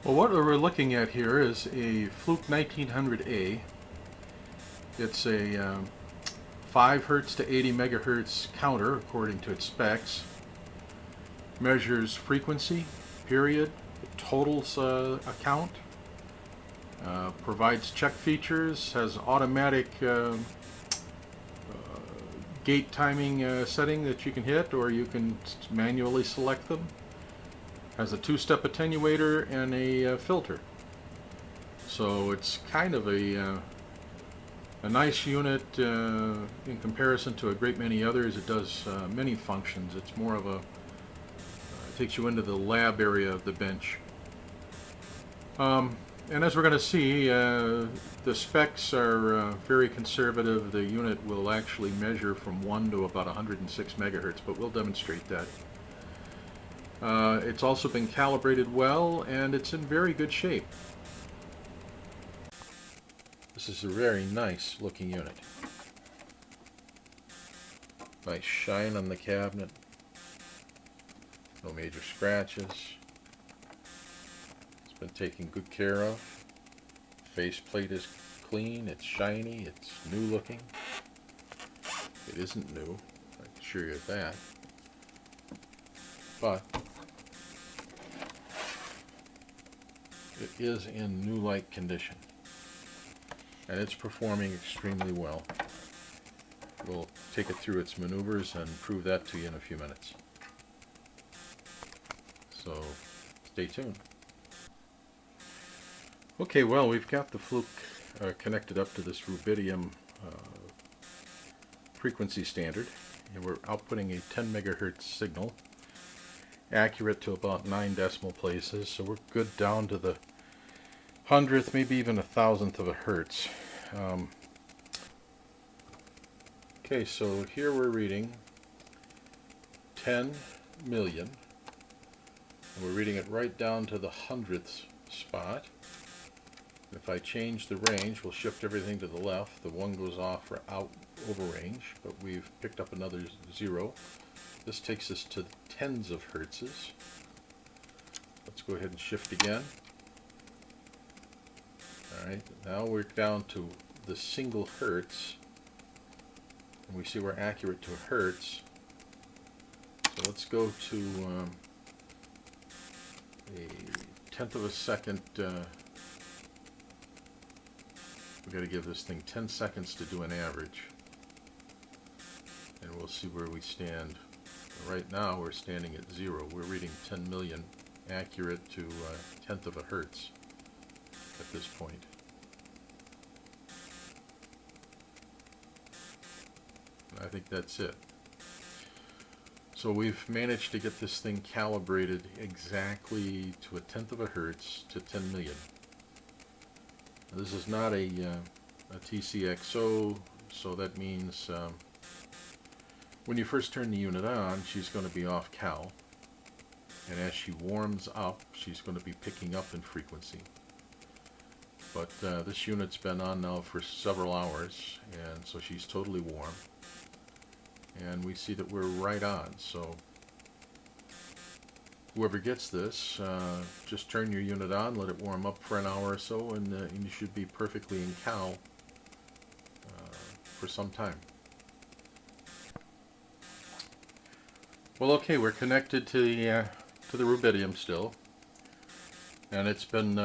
Well, what we're looking at here is a Fluke 1900A. It's a 5 hertz to 80 megahertz counter according to its specs. Measures frequency, period, totals account, provides check features, has automatic gate timing setting that you can hit, or you can manually select them. Has a 2-step attenuator and a filter. So it's kind of a nice unit in comparison to a great many others. It does many functions. It's more of a, it takes you into the lab area of the bench. And as we're going to see, the specs are very conservative. The unit will actually measure from 1 to about 106 megahertz, but we'll demonstrate that. It's also been calibrated well, and it's in very good shape. This is a very nice looking unit. Nice shine on the cabinet. No major scratches. It's been taken good care of. Faceplate is clean, it's shiny, it's new looking. It isn't new, I can assure you of that. But it is in new-like condition. And it's performing extremely well. We'll take it through its maneuvers and prove that to you in a few minutes. So, stay tuned. Okay, well, we've got the Fluke connected up to this rubidium frequency standard, and we're outputting a 10 megahertz signal, accurate to about 9 decimal places, so we're good down to the 100th, maybe even 1,000th of a hertz. Okay, so here we're reading 10 million, and we're reading it right down to the 100th spot. If I change the range, we'll shift everything to the left. The 1 goes off for out over range, but we've picked up another 0. This takes us to tens of hertzes. Let's go ahead and shift again. Alright, now we're down to the single hertz, and we see we're accurate to a hertz. So let's go to a tenth of a second. We've got to give this thing 10 seconds to do an average, and we'll see where we stand. Right now we're standing at 0. We're reading 10 million, accurate to a tenth of a hertz at this point. And I think that's it. So we've managed to get this thing calibrated exactly to a tenth of a hertz to 10 million. This is not a TCXO, so that means when you first turn the unit on, she's going to be off cal, and as she warms up, she's going to be picking up in frequency. But this unit's been on now for several hours, and so she's totally warm, and we see that we're right on. So whoever gets this, just turn your unit on, let it warm up for an hour or so, and you should be perfectly in cal for some time. Well, okay, we're connected to the rubidium still, and it's been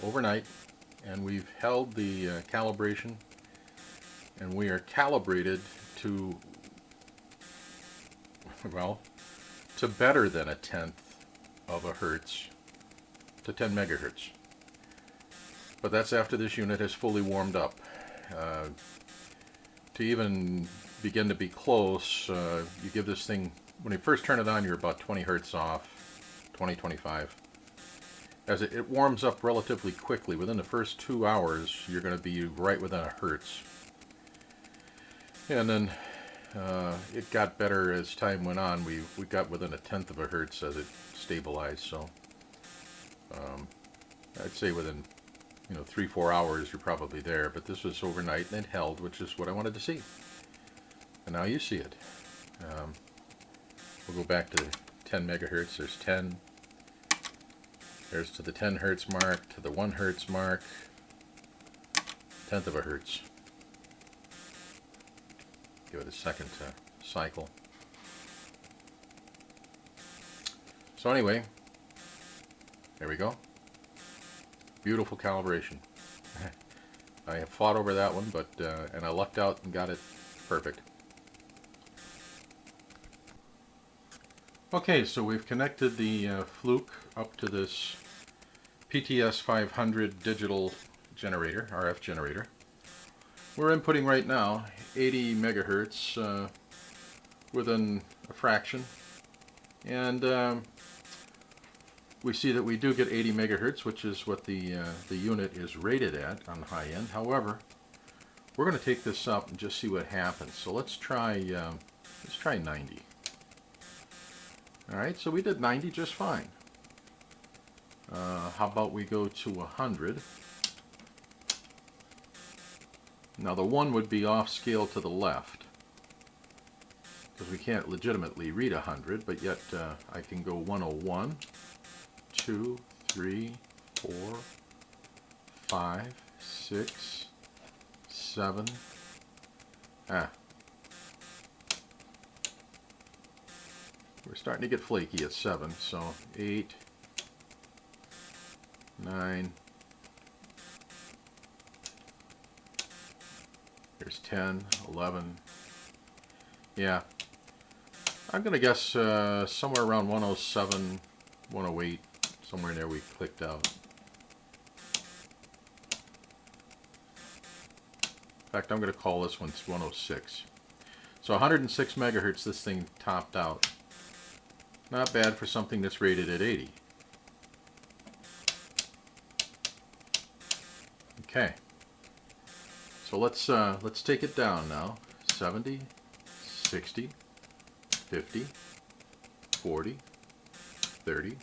overnight, and we've held the calibration, and we are calibrated to, well, to better than a tenth of a hertz to 10 megahertz. But that's after this unit has fully warmed up. To even begin to be close, you give this thing, when you first turn it on, you're about 20 hertz off, 20, 25. As it warms up relatively quickly, within the first 2 hours, you're going to be right within a hertz. And then it got better as time went on. We got within a tenth of a hertz as it stabilized. So I'd say within 3-4 hours you're probably there. But this was overnight and it held, which is what I wanted to see. And now you see it. We'll go back to 10 megahertz. There's 10. There's to the 10 hertz mark, to the 1 hertz mark, tenth of a hertz. Give it a second to cycle. So anyway, there we go. Beautiful calibration. I have fought over that one, but and I lucked out and got it perfect. Okay, so we've connected the Fluke up to this PTS 500 digital generator, RF generator. We're inputting right now 80 megahertz within a fraction, and we see that we do get 80 megahertz, which is what the unit is rated at on the high end. However, we're going to take this up and just see what happens. So let's try 90. All right, so we did 90 just fine. How about we go to 100? Now the 1 would be off scale to the left, because we can't legitimately read 100, but yet I can go 101, 2, 3, 4, 5, 6, 7. We're starting to get flaky at 7, so 8, 9, here's 10, 11. Yeah, I'm going to guess somewhere around 107, 108, somewhere in there we clicked out. In fact, I'm going to call this one 106. So 106 megahertz this thing topped out. Not bad for something that's rated at 80. Okay. So let's take it down now. 70, 60, 50, 40, 30,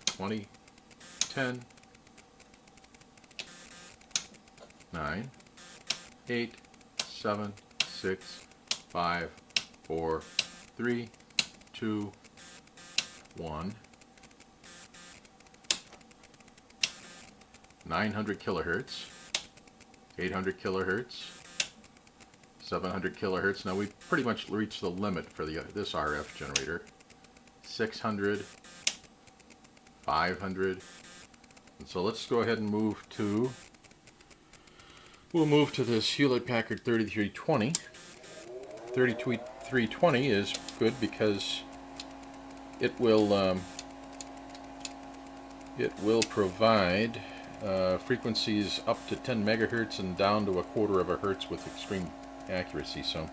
20, 10, 9, 8, 7, 6, 5, 4, 3, 2, 1. 900 kilohertz, 800 kilohertz, 700 kilohertz. Now we pretty much reached the limit for this RF generator. 600, 500. And so let's go ahead and we'll move to this Hewlett-Packard 3320. 3320 is good because it will provide frequencies up to 10 megahertz and down to 1/4 of a hertz with extreme accuracy. So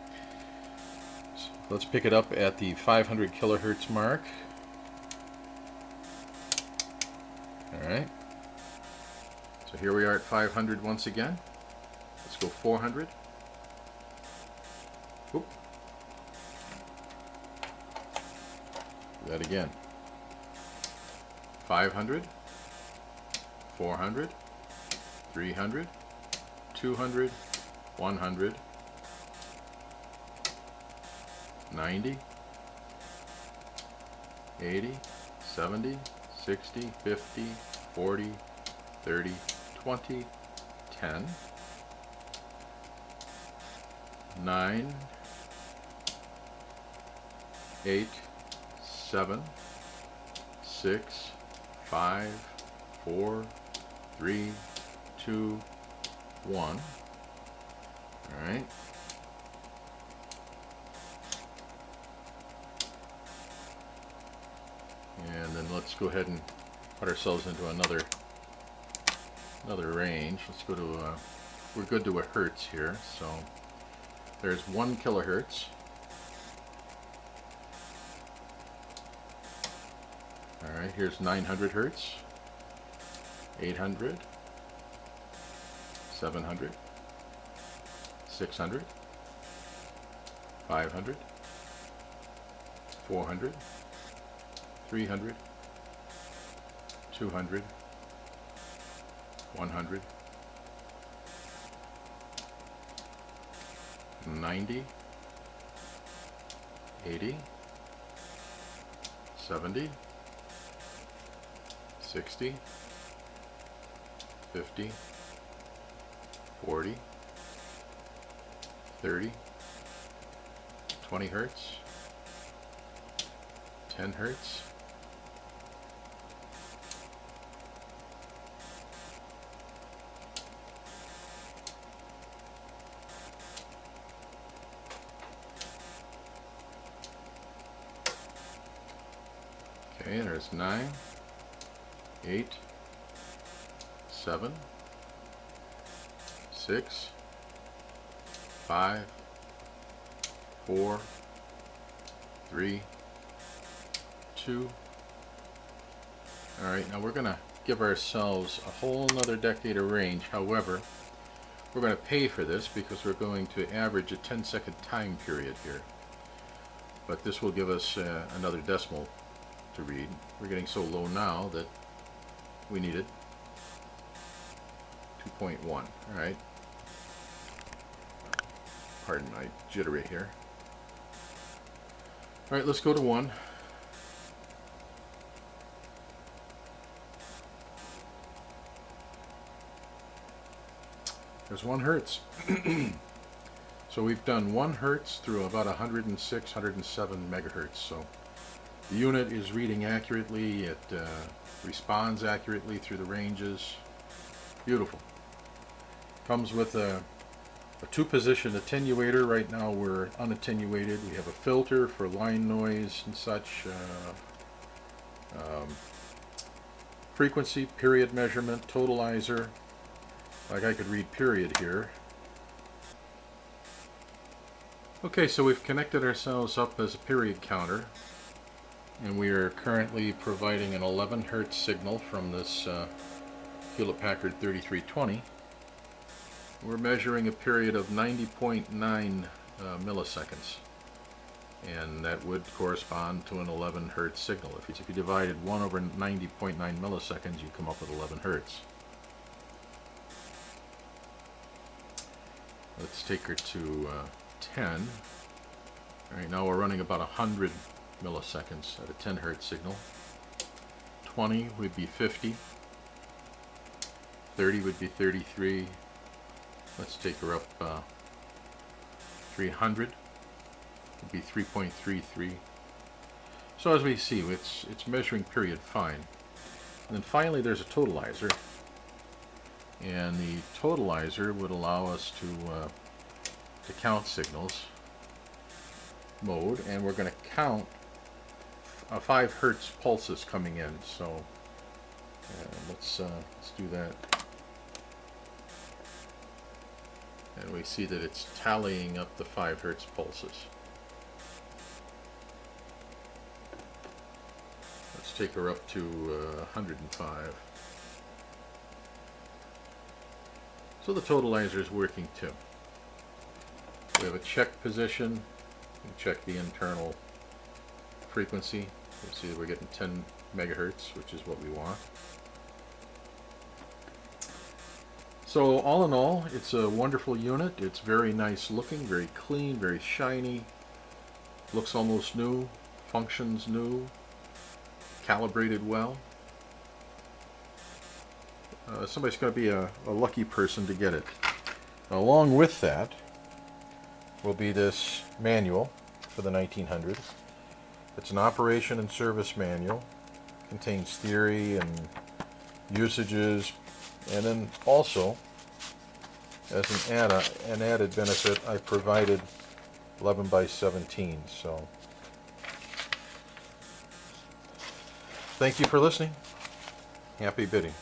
let's pick it up at the 500 kilohertz mark. All right. So here we are at 500 once again. Let's go 400. Oop. Do that again. 500, 400, 300, 200, 100, 90, 80, 70, 60, 50, 40, 30, 20, 10, 9, 8, 7, 6, 5, 4, 3, 2, 1. All right. And then let's go ahead and put ourselves into another range. Let's go to we're good to a hertz here. So there's 1 kilohertz. All right, here's 900 hertz, 800, 700, 600, 500, 400, 300, 200, 100, 90, 80, 70, 60, 50, 40, 30, 20 hertz, 10 hertz, 9, 8, 7, 6, 5, 4, 3, 2. Alright, now we're going to give ourselves a whole another decade of range. However, we're going to pay for this because we're going to average a 10-second time period here. But this will give us another decimal to read. We're getting so low now that we need it. 2.1. Alright. Pardon my jittery here. Alright, let's go to 1. There's 1 hertz. So we've done 1 hertz through about 106, 107 megahertz. So the unit is reading accurately. It responds accurately through the ranges. Beautiful. Comes with a 2-position attenuator. Right now we're unattenuated. We have a filter for line noise and such. Frequency, period measurement, totalizer. Like I could read period here. Okay, so we've connected ourselves up as a period counter, and we are currently providing an 11 hertz signal from this Hewlett-Packard 3320. We're measuring a period of 90.9 milliseconds, and that would correspond to an 11 hertz signal. If you divided 1 over 90.9 milliseconds, you come up with 11 hertz. Let's take her to 10. Alright, now we're running about 100 milliseconds at a 10 hertz signal. 20 would be 50. 30 would be 33. Let's take her up 300. Would be 3.33. So as we see, it's measuring period fine. And then finally there's a totalizer. And the totalizer would allow us to count signals mode, and we're going to count 5 hertz pulses coming in. So let's do that. And we see that it's tallying up the 5 hertz pulses. Let's take her up to 105. So the totalizer is working too. We have a check position. We check the internal frequency. You'll see that we're getting 10 megahertz, which is what we want. So all in all, it's a wonderful unit. It's very nice looking, very clean, very shiny. Looks almost new, functions new, calibrated well. Somebody's going to be a lucky person to get it. Along with that will be this manual for the 1900. It's an operation and service manual. Contains theory and usages, and then also, as an added benefit, I provided 11 by 17. So thank you for listening. Happy bidding.